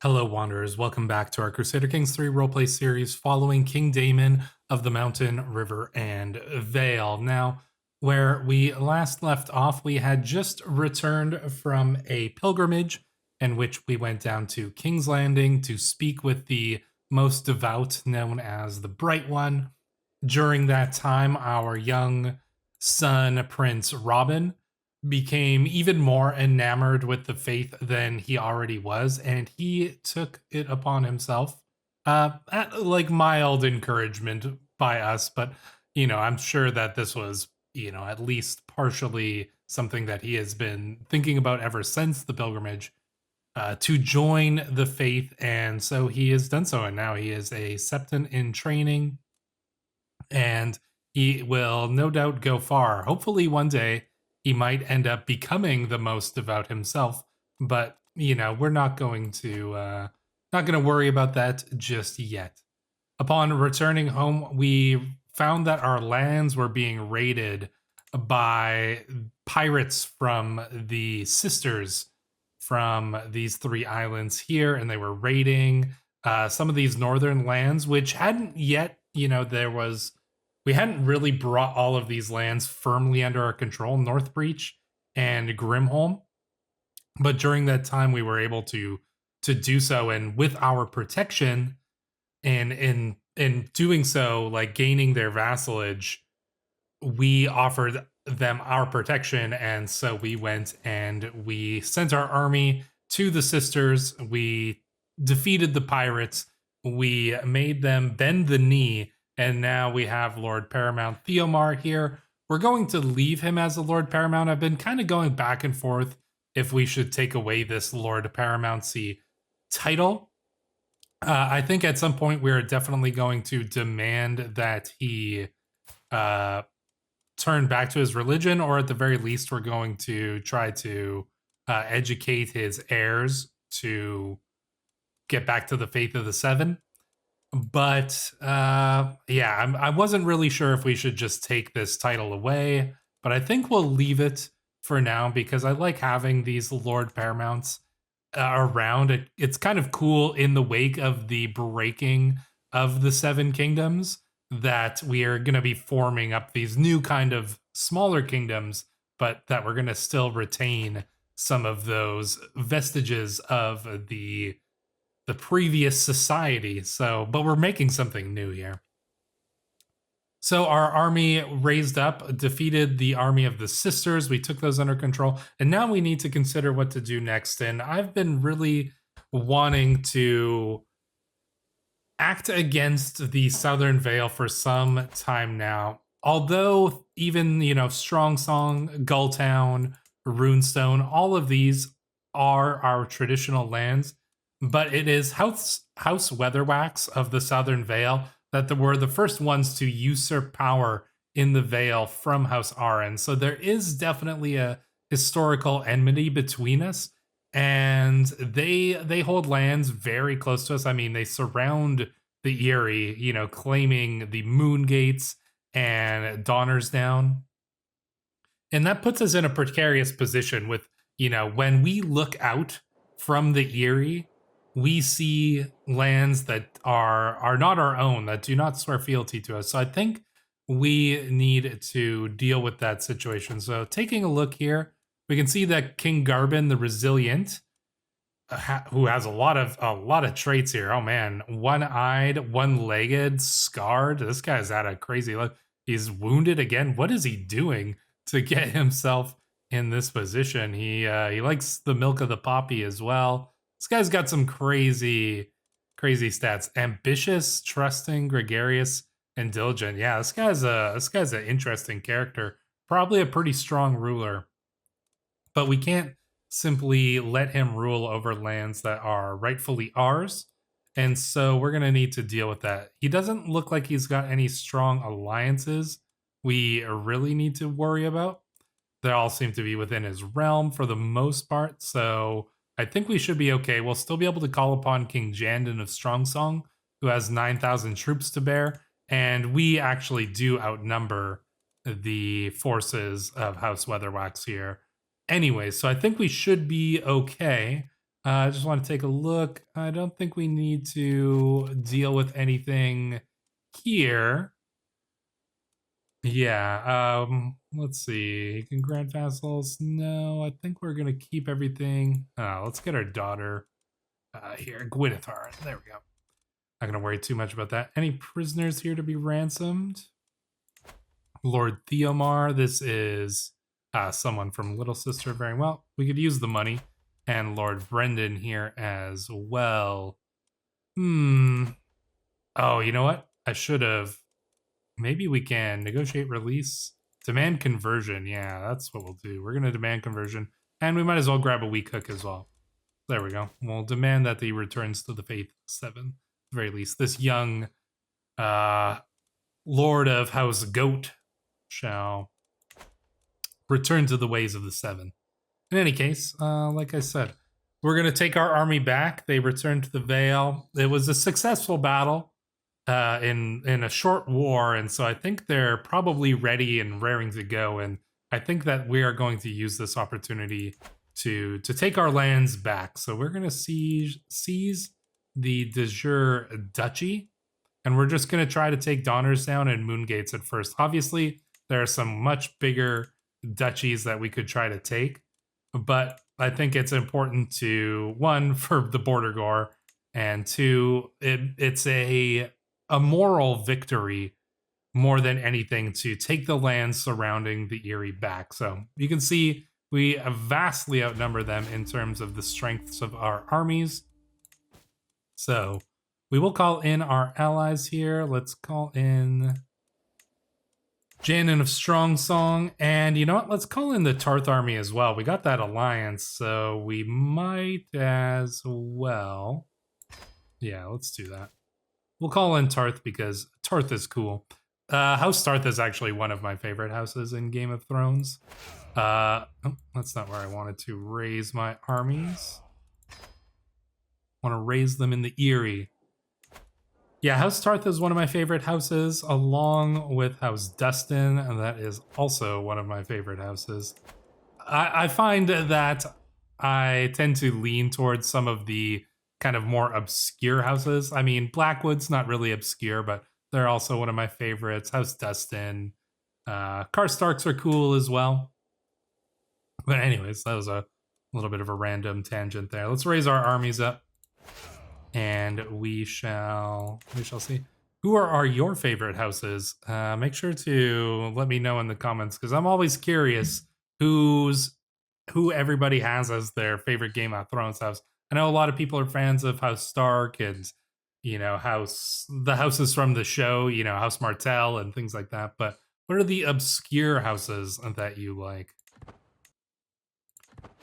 Hello, Wanderers. Welcome back to our Crusader Kings 3 roleplay series following King Daemon of the Mountain, River, and Vale. Now, where we last left off, we had just returned from a pilgrimage in which we went down to King's Landing to speak with the most devout, known as the Bright One. During that time, our young son, Prince Robin, became even more enamored with the faith than he already was, and he took it upon himself, at like mild encouragement by us, but I'm sure that this was, at least partially something that he has been thinking about ever since the pilgrimage, to join the faith, and so he has done so, and now he is a septon in training, and he will no doubt go far. Hopefully one day he might end up becoming the most devout himself, but we're not going to worry about that just yet. Upon returning home, we found that our lands were being raided by pirates from the sisters from these three islands here, and they were raiding some of these northern lands, which hadn't yet, we hadn't really brought all of these lands firmly under our control, Northbreach and Grimholm. But during that time, we were able to do so, and with our protection, and in doing so, like gaining their vassalage, we offered them our protection, and so we went and we sent our army to the sisters. We defeated the pirates. We made them bend the knee. And now we have Lord Paramount Theomar here. We're going to leave him as the Lord Paramount. I've been kind of going back and forth if we should take away this Lord Paramountcy title. I think at some point we're definitely going to demand that he turn back to his religion, or at the very least, we're going to try to educate his heirs to get back to the faith of the Seven. But I wasn't really sure if we should just take this title away, but I think we'll leave it for now because I like having these Lord Paramounts around. It's kind of cool in the wake of the breaking of the Seven Kingdoms that we are going to be forming up these new kind of smaller kingdoms, but that we're going to still retain some of those vestiges of the previous society. So, but we're making something new here. So our army raised up, defeated the army of the sisters. We took those under control. And now we need to consider what to do next. And I've been really wanting to act against the Southern Vale for some time now. Although even, Strong Song, Gulltown, Runestone, all of these are our traditional lands. But it is House Weatherwax of the Southern Vale that were the first ones to usurp power in the Vale from House Arryn. So there is definitely a historical enmity between us, and they hold lands very close to us. I mean, they surround the Eyrie, claiming the Moon Gates and Donnersdown. And that puts us in a precarious position with, when we look out from the Eyrie, we see lands that are not our own, that do not swear fealty to us. So I think we need to deal with that situation. So taking a look here, we can see that King Garbin the Resilient, who has a lot of traits here. Oh man, one-eyed, one-legged, scarred. This guy's had a crazy look. He's wounded again. What is he doing to get himself in this position? He likes the milk of the poppy as well. This guy's got some crazy stats. Ambitious, trusting, gregarious, and diligent. Yeah, this guy's an interesting character. Probably a pretty strong ruler. But we can't simply let him rule over lands that are rightfully ours. And so we're going to need to deal with that. He doesn't look like he's got any strong alliances we really need to worry about. They all seem to be within his realm for the most part. So I think we should be okay. We'll still be able to call upon King Jandon of Strongsong, who has 9,000 troops to bear, and we actually do outnumber the forces of House Weatherwax here. Anyway, so I think we should be okay. I just want to take a look. I don't think we need to deal with anything here. Yeah, let's see. You can grant vassals. No, I think we're gonna keep everything. Let's get our daughter here, Gwyneth. There we go. Not gonna worry too much about that. Any prisoners here to be ransomed? Lord Theomar, this is someone from Little Sister. Very well. We could use the money. And Lord Brendan here as well. Oh, you know what? I should have. Maybe we can negotiate release. Demand conversion. Yeah, that's what we'll do. We're going to demand conversion. And we might as well grab a weak hook as well. There we go. We'll demand that he returns to the Faith 7. At the very least. This young Lord of House Goat shall return to the ways of the 7. In any case, like I said, we're going to take our army back. They returned to the Vale. It was a successful battle in a short war, and so I think they're probably ready and raring to go. And I think that we are going to use this opportunity to take our lands back. So we're going to seize the de jure duchy, and we're just going to try to take Donners down and Moongates at first. Obviously, there are some much bigger duchies that we could try to take, but I think it's important to, one, for the border gore, and two, it's a moral victory more than anything to take the lands surrounding the Eyrie back. So you can see we vastly outnumber them in terms of the strengths of our armies. So we will call in our allies here. Let's call in Janin of Strong Song, and you know what? Let's call in the Tarth army as well. We got that alliance, so we might as well. Yeah, let's do that. We'll call in Tarth because Tarth is cool. House Tarth is actually one of my favorite houses in Game of Thrones. Oh, that's not where I wanted to raise my armies. I want to raise them in the Eyrie. Yeah, House Tarth is one of my favorite houses, along with House Dustin, and that is also one of my favorite houses. I find that I tend to lean towards some of the kind of more obscure houses. I mean, Blackwood's not really obscure, but they're also one of my favorites. House Dustin. Karstarks are cool as well. But anyways, that was a little bit of a random tangent there. Let's raise our armies up. And we shall see. Who are your favorite houses? Make sure to let me know in the comments, because I'm always curious who everybody has as their favorite Game of Thrones house. I know a lot of people are fans of House Stark and, you know, the houses from the show, you know, House Martell and things like that. But what are the obscure houses that you like?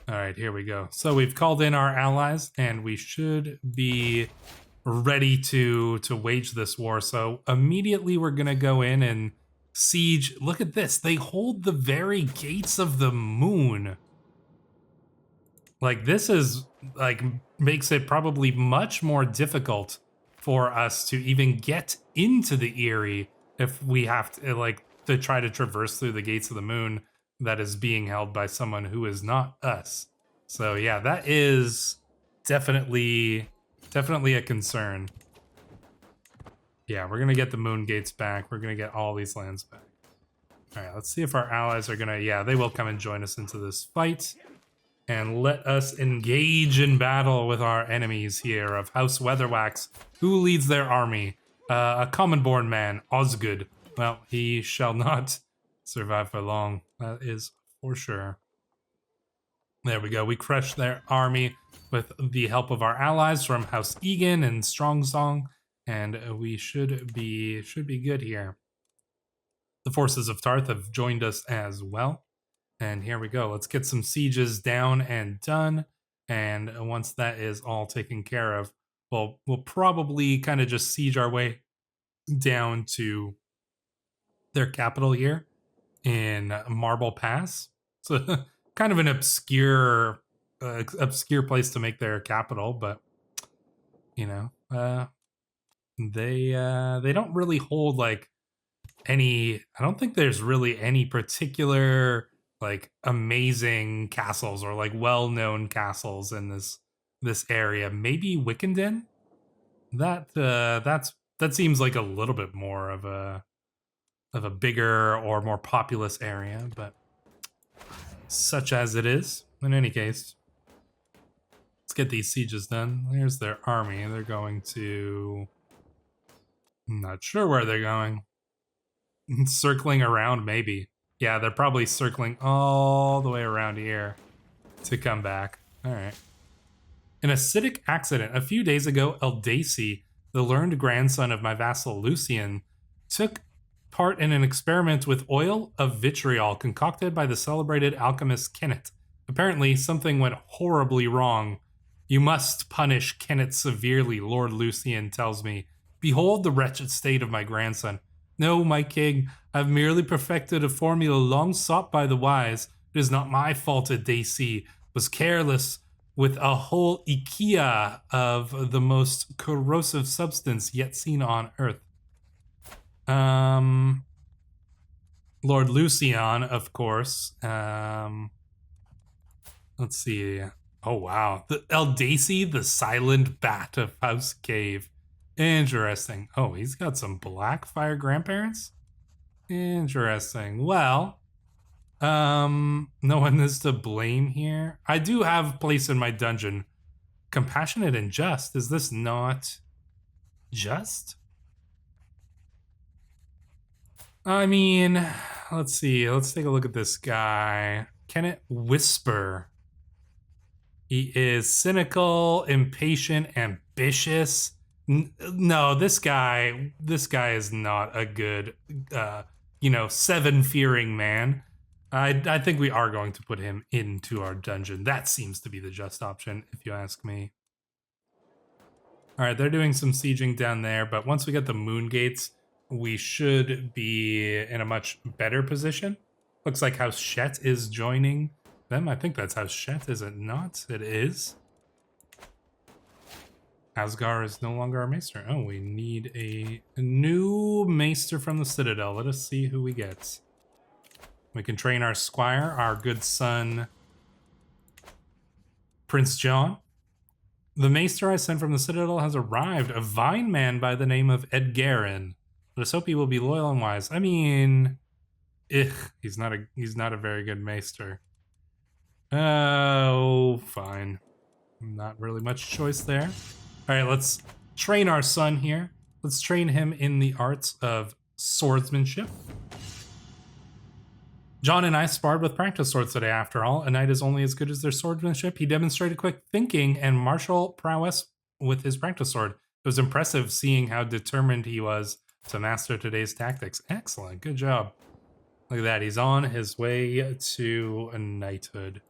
All right, here we go. So we've called in our allies, and we should be ready to wage this war. So immediately we're going to go in and siege. Look at this. They hold the very gates of the moon. Like, this is, like, makes it probably much more difficult for us to even get into the Eyrie if we have to, like, to try to traverse through the gates of the moon that is being held by someone who is not us. So yeah, that is definitely a concern. Yeah, we're gonna get the moon gates back. We're gonna get all these lands back. All right, let's see if our allies are gonna, yeah, they will come and join us into this fight. And let us engage in battle with our enemies here of House Weatherwax. Who leads their army? A common-born man, Osgood. Well, he shall not survive for long. That is for sure. There we go. We crushed their army with the help of our allies from House Egan and Strong Song, and we should be good here. The forces of Tarth have joined us as well. And here we go. Let's get some sieges down and done. And once that is all taken care of, we'll probably kind of just siege our way down to their capital here in Marble Pass. So kind of an obscure place to make their capital, but you know, they don't really hold like any. I don't think there's really any particular like amazing castles or like well-known castles in this this area. Maybe Wickenden? That seems like a little bit more of a bigger or more populous area, but such as it is. In any case, let's get these sieges done. There's their army. They're going to... I'm not sure where they're going. Circling around, maybe. Yeah, they're probably circling all the way around here to come back. All right. An acidic accident. A few days ago, Eldaci, the learned grandson of my vassal Lucian, took part in an experiment with oil of vitriol concocted by the celebrated alchemist Kenneth. Apparently, something went horribly wrong. You must punish Kenneth severely, Lord Lucian tells me. Behold the wretched state of my grandson. No, my king, I've merely perfected a formula long sought by the wise. It is not my fault that Daci was careless with a whole IKEA of the most corrosive substance yet seen on Earth. Lord Lucian, of course. Let's see. Oh, wow. The Eldaci, the silent bat of House Cave. Interesting. Oh, he's got some Blackfyre grandparents? Interesting. Well, no one is to blame here. I do have place in my dungeon. Compassionate and just. Is this not just? I mean, let's see. Let's take a look at this guy. Can it whisper? He is cynical, impatient, ambitious. No, this guy is not a good, seven-fearing man. I think we are going to put him into our dungeon. That seems to be the just option, if you ask me. All right, they're doing some sieging down there, but once we get the moon gates, we should be in a much better position. Looks like House Shet is joining them. I think that's House Shet, is it not? It is. Asgar is no longer our maester. Oh, we need a new maester from the Citadel. Let us see who we get. We can train our squire, our good son, Prince John. The maester I sent from the Citadel has arrived, a vine man by the name of Edgarin. Let us hope he will be loyal and wise. I mean, he's not a very good maester. Oh, fine. Not really much choice there. All right, let's train our son here. Let's train him in the arts of swordsmanship. John and I sparred with practice swords today, after all. A knight is only as good as their swordsmanship. He demonstrated quick thinking and martial prowess with his practice sword. It was impressive seeing how determined he was to master today's tactics. Excellent, good job. Look at that, he's on his way to a knighthood.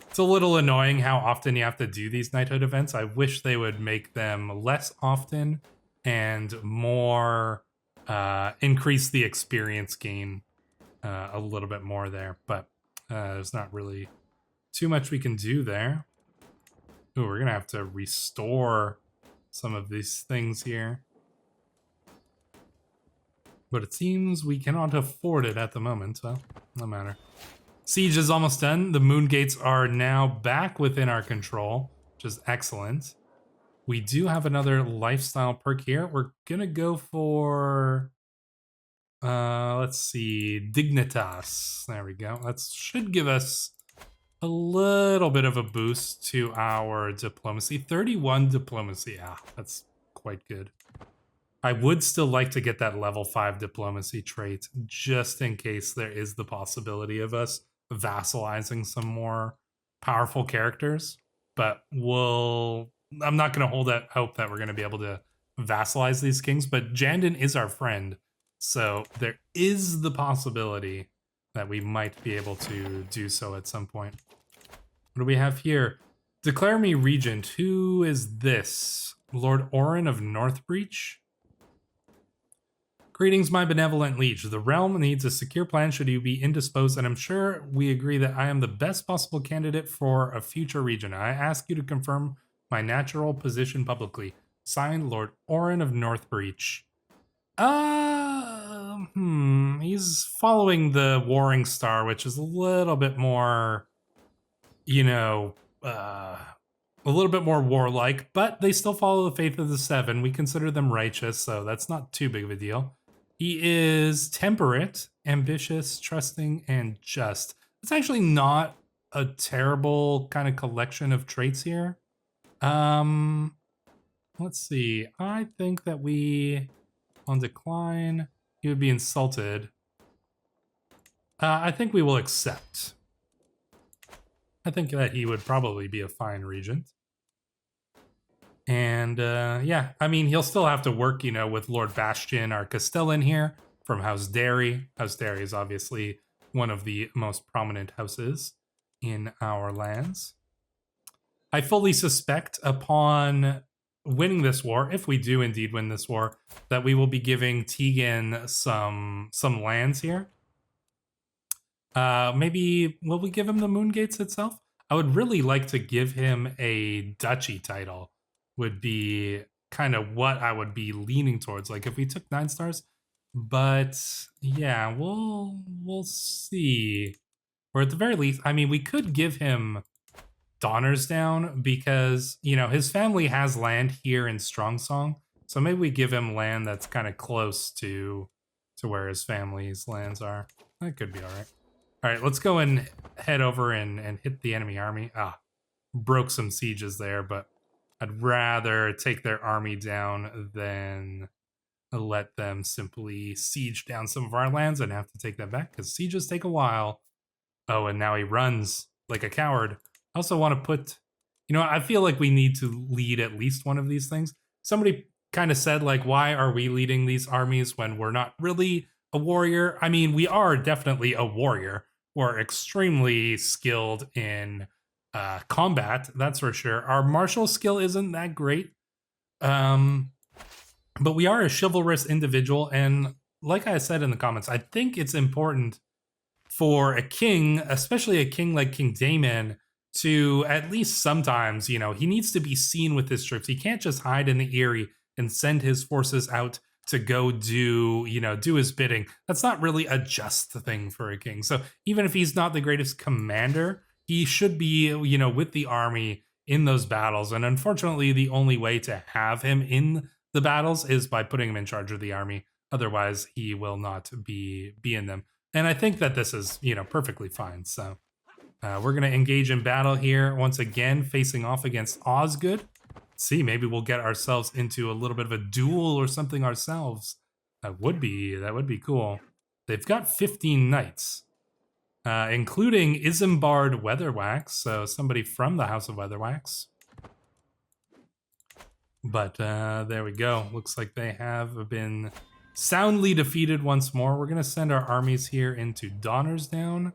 It's a little annoying how often you have to do these knighthood events. I wish they would make them less often and more increase the experience gain a little bit more there, but there's not really too much we can do there. Ooh, we're gonna have to restore some of these things here. But it seems we cannot afford it at the moment, so no matter. Siege is almost done. The moon gates are now back within our control, which is excellent. We do have another lifestyle perk here. We're gonna go for... let's see, Dignitas. There we go. That should give us a little bit of a boost to our diplomacy. 31 diplomacy. Ah, that's quite good. I would still like to get that level 5 diplomacy trait, just in case there is the possibility of us vassalizing some more powerful characters. But I'm not going to hold out hope that we're going to be able to vassalize these kings, but Jandon is our friend. So there is the possibility that we might be able to do so at some point. What do we have here? Declare me regent. Who is this? Lord Arryn of Northbreach? Greetings, my benevolent liege. The realm needs a secure plan should you be indisposed, and I'm sure we agree that I am the best possible candidate for a future regent. I ask you to confirm my natural position publicly. Signed, Lord Arryn of Northbreach. He's following the Warring Star, which is a little bit more, a little bit more warlike, but they still follow the faith of the Seven. We consider them righteous, so that's not too big of a deal. He is temperate, ambitious, trusting, and just. It's actually not a terrible kind of collection of traits here. Let's see. I think that we, on decline, he would be insulted. I think we will accept. I think that he would probably be a fine regent. And yeah, I mean, he'll still have to work, you know, with Lord Bastion, our Castellan here from House Derry. House Derry is obviously one of the most prominent houses in our lands. I fully suspect upon winning this war, if we do indeed win this war, that we will be giving Tegan some lands here. Maybe will we give him the Moon Gates itself? I would really like to give him a duchy title. Would be kind of what I would be leaning towards. Like if we took 9 stars, but yeah, we'll see. Or at the very least, I mean, we could give him Donnersdown because, you know, his family has land here in Strongsong. So maybe we give him land that's kind of close to where his family's lands are. That could be all right. All right, let's go and head over and hit the enemy army. Broke some sieges there, but I'd rather take their army down than let them simply siege down some of our lands and have to take that back, because sieges take a while. Oh, and now he runs like a coward. I also want to put, you know, I feel like we need to lead at least one of these things. Somebody kind of said, like, why are we leading these armies when we're not really a warrior? I mean, we are definitely a warrior. We're extremely skilled in combat, that's for sure. Our martial skill isn't that great, but we are a chivalrous individual, and like I said in the comments, I think it's important for a king, especially a king like King Daemon, to at least sometimes, you know, he needs to be seen with his troops. He can't just hide in the Eyrie and send his forces out to go do, you know, do his bidding. That's not really a just thing for a king. So even if he's not the greatest commander, he should be, you know, with the army in those battles. And unfortunately, the only way to have him in the battles is by putting him in charge of the army. Otherwise, he will not be in them. And I think that this is, you know, perfectly fine. So we're going to engage in battle here once again, facing off against Osgood. See, maybe we'll get ourselves into a little bit of a duel or something ourselves. That would be cool. They've got 15 knights. Including Isambard Weatherwax, so somebody from the House of Weatherwax. But there we go. Looks like they have been soundly defeated once more. We're going to send our armies here into Donnersdown,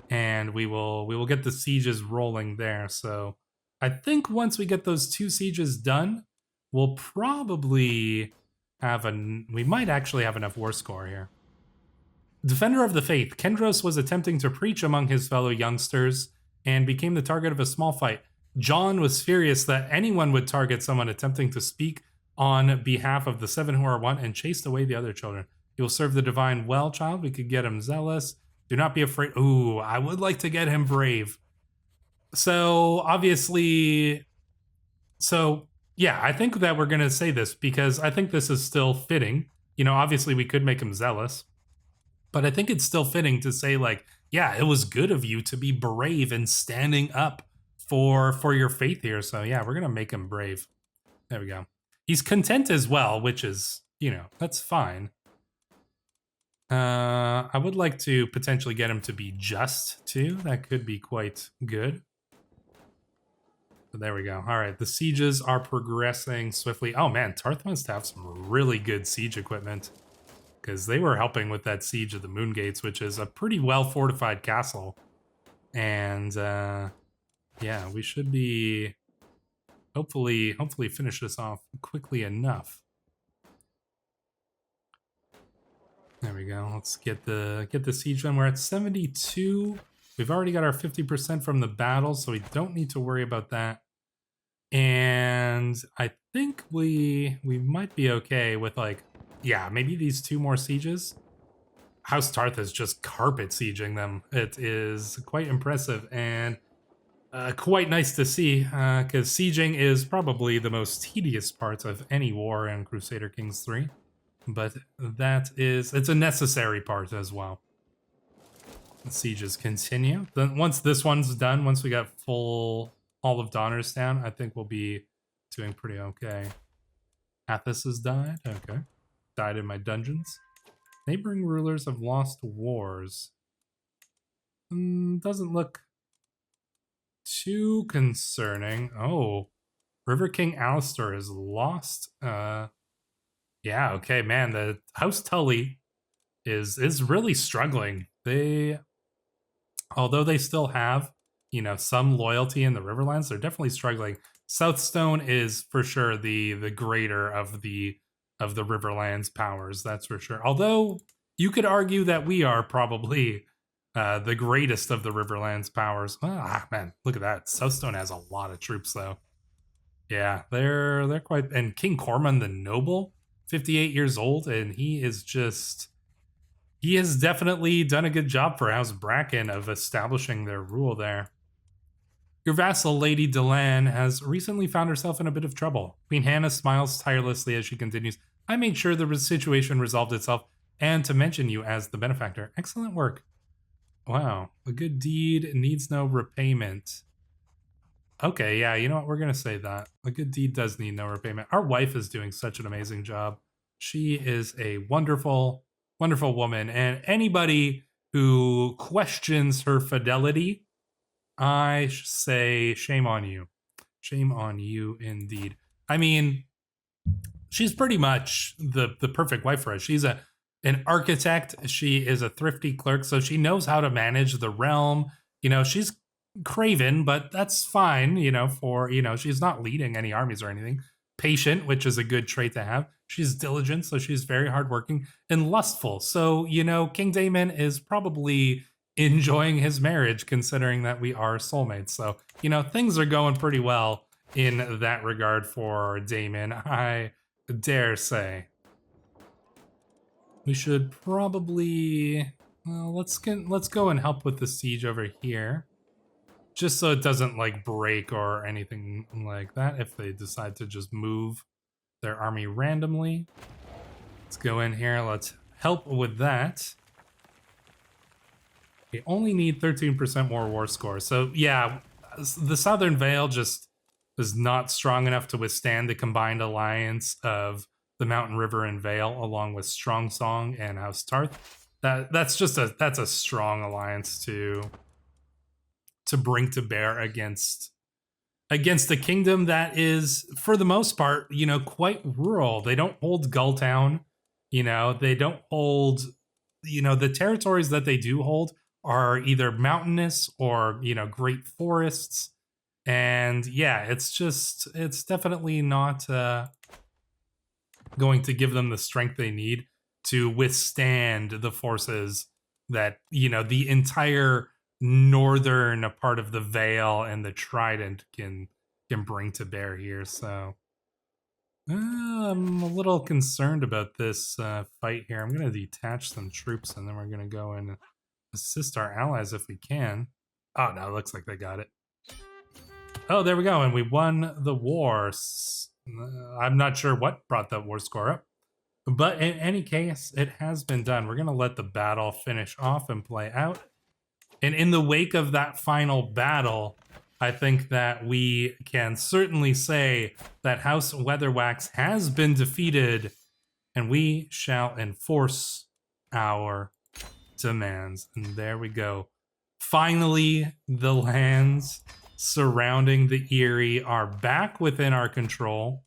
and we will get the sieges rolling there. So I think once we get those 2 sieges done, we'll probably have we might actually have enough war score here. Defender of the Faith, Kendros was attempting to preach among his fellow youngsters and became the target of a small fight. John was furious that anyone would target someone attempting to speak on behalf of the 7 who are one and chased away the other children. He will serve the divine well, child. We could get him zealous. Do not be afraid. Ooh, I would like to get him brave. So obviously, yeah, I think that we're going to say this because I think this is still fitting. You know, obviously we could make him zealous. But I think it's still fitting to say, like, yeah, it was good of you to be brave and standing up for your faith here. So yeah, we're gonna make him brave. There we go. He's content as well, which is, you know, that's fine. I would like to potentially get him to be just too. That could be quite good. But there we go. All right, the sieges are progressing swiftly. Oh man, Tarth must have some really good siege equipment, because they were helping with that siege of the Moon Gates, which is a pretty well-fortified castle. And, yeah, we should be hopefully finish this off quickly enough. There we go. Let's get the siege done. We're at 72. We've already got our 50% from the battle, so we don't need to worry about that. And I think we might be okay with, like, yeah, maybe these 2 more sieges. House Tarth is just carpet sieging them. It is quite impressive. And quite nice to see, because sieging is probably the most tedious part of any war in Crusader Kings 3. But it's a necessary part as well. The sieges continue. Then once this one's done, once we got all of Donner's down, I think we'll be doing pretty okay. Athos has died. Okay. Died in my dungeons. Neighboring rulers have lost wars. Doesn't look too concerning. Oh, River King Alistair is lost. Yeah, okay, man. The House Tully is really struggling. Although they still have, some loyalty in the Riverlands, they're definitely struggling. Southstone is for sure the greater of the Riverlands powers, that's for sure. Although you could argue that we are probably the greatest of the Riverlands powers. Man, look at that. Southstone has a lot of troops though. Yeah, they're quite. And King Corman the Noble, 58 years old, and he has definitely done a good job for House Bracken of establishing their rule there. Your vassal, Lady Delan, has recently found herself in a bit of trouble. Queen Hannah smiles tirelessly as she continues. I made sure the situation resolved itself, and to mention you as the benefactor. Excellent work. Wow, a good deed needs no repayment. Okay, yeah, you know what? We're going to say that. A good deed does need no repayment. Our wife is doing such an amazing job. She is a wonderful, wonderful woman. And anybody who questions her fidelity, I say shame on you. Shame on you indeed. I mean, she's pretty much the perfect wife for us. She's an architect. She is a thrifty clerk, so she knows how to manage the realm. She's craven, but that's fine, she's not leading any armies or anything. Patient, which is a good trait to have. She's diligent, so she's very hardworking, and lustful. So, King Damon is probably enjoying his marriage, considering that we are soulmates. So, things are going pretty well in that regard for Damon, I dare say. We should probably, well, let's go and help with the siege over here. Just so it doesn't break or anything like that if they decide to just move their army randomly. Let's go in here. Let's help with that. We only need 13% more war score. So yeah, the Southern Vale just is not strong enough to withstand the combined alliance of the Mountain River and Vale, along with Strong Song and House Tarth. That's a strong alliance to bring to bear against a kingdom that is, for the most part, quite rural. They don't hold Gulltown, they don't hold, the territories that they do hold are either mountainous or, great forests. And yeah, it's definitely not going to give them the strength they need to withstand the forces that, the entire northern part of the Vale and the Trident can bring to bear here. So I'm a little concerned about this fight here. I'm going to detach some troops, and then we're going to go and assist our allies if we can. Oh no, it looks like they got it. Oh, there we go, and we won the war. I'm not sure what brought that war score up, but in any case, it has been done. We're going to let the battle finish off and play out. And in the wake of that final battle, I think that we can certainly say that House Weatherwax has been defeated, and we shall enforce our demands. And there we go. Finally, the lands surrounding the Eyrie are back within our control.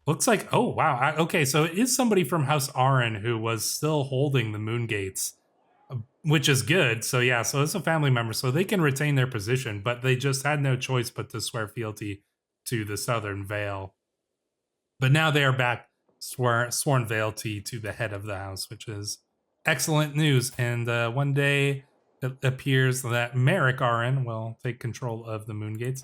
Looks like, oh, wow. Okay, so it is somebody from House Arryn who was still holding the Moon Gates, which is good. So yeah, so it's a family member, so they can retain their position, but they just had no choice but to swear fealty to the Southern Vale. But now they are back sworn fealty to the head of the house, which is excellent news. And one day it appears that Merrick Arryn will take control of the Moongates.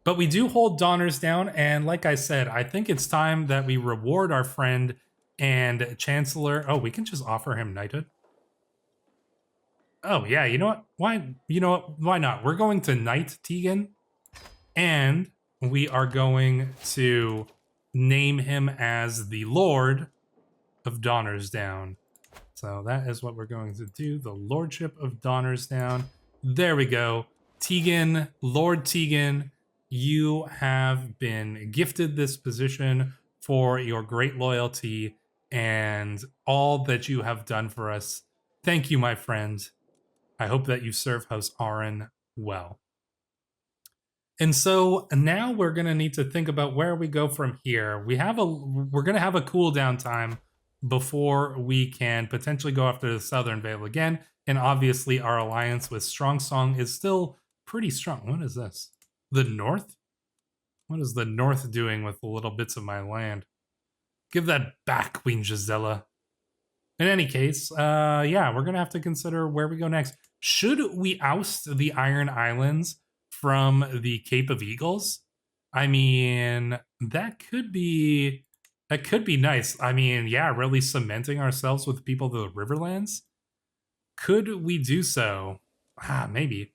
But we do hold Donners down, and like I said, I think it's time that we reward our friend and Chancellor. Oh, we can just offer him knighthood. Oh yeah, you know what? Why? You know what? Why not? We're going to knight Tegan, and we are going to name him as the Lord of Donnersdown. So that is what we're going to do. The Lordship of Donnersdown. There we go. Tegan, Lord Tegan, you have been gifted this position for your great loyalty and all that you have done for us. Thank you, my friend. I hope that you serve host Arryn well. And so now we're going to need to think about where we go from here. We're going to have a cooldown time before we can potentially go after the Southern Vale again. And obviously our alliance with Strong Song is still pretty strong. What is this? The North? What is the North doing with the little bits of my land? Give that back, Queen Gisela. In any case, yeah, we're going to have to consider where we go next. Should we oust the Iron Islands from the Cape of Eagles? I mean, that could be nice. I mean, yeah, really cementing ourselves with people of the Riverlands. Could we do so? Maybe.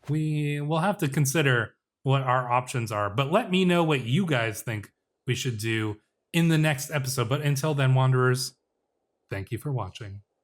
We will have to consider what our options are. But let me know what you guys think we should do in the next episode. But until then, Wanderers, thank you for watching.